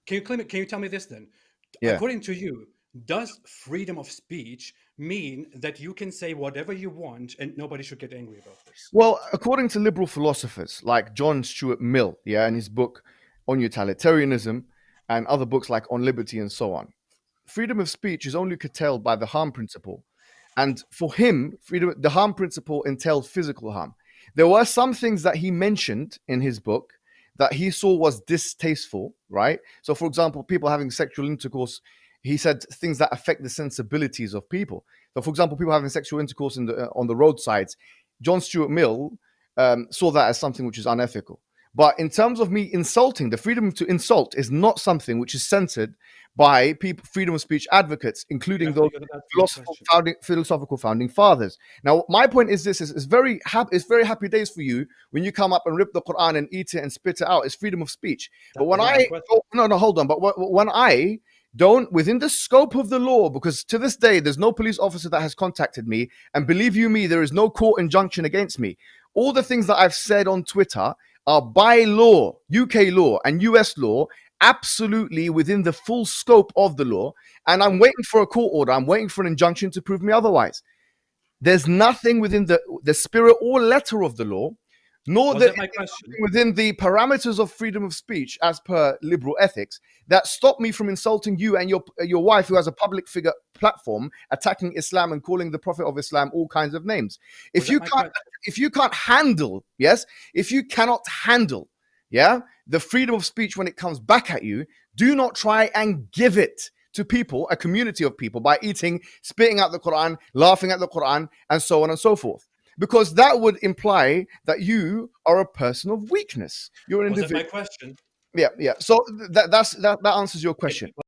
Can you tell me this then? Yeah. According to you, does freedom of speech mean that you can say whatever you want and nobody should get angry about this? Well, according to liberal philosophers like John Stuart Mill, yeah, in his book on utilitarianism and other books like On Liberty and so on, freedom of speech is only curtailed by the harm principle. And for him, the harm principle entailed physical harm. There were some things that he mentioned in his book that he saw was distasteful, right? So, for example, people having sexual intercourse, he said things that affect the sensibilities of people. So, for example, people having sexual intercourse on the roadsides, John Stuart Mill saw that as something which is unethical. But in terms of me insulting, the freedom to insult is not something which is censored by people, freedom of speech advocates, including those You're not answering the question. philosophical founding fathers. Now, my point is this: it's very happy days for you when you come up and rip the Quran and eat it and spit it out. It's freedom of speech. But when That's not my I question. no, hold on. But when I don't, within the scope of the law, because to this day there's no police officer that has contacted me, and believe you me, there is no court injunction against me. All the things that I've said on Twitter are by law, UK law and US law, absolutely within the full scope of the law. And I'm waiting for a court order. I'm waiting for an injunction to prove me otherwise. There's nothing within the spirit or letter of the law, nor Was that my question? within the parameters of freedom of speech as per liberal ethics that stop me from insulting you and your wife, who has a public figure platform, attacking Islam and calling the Prophet of Islam all kinds of names. Was that my question? If you can't handle, yes, if you cannot handle, yeah, the freedom of speech when it comes back at you, do not try and give it to people, a community of people, by eating, spitting out the Quran, laughing at the Quran, and so on and so forth. Because that would imply that you are a person of weakness. You're an Was that individual. my question? Yeah. So that answers your question.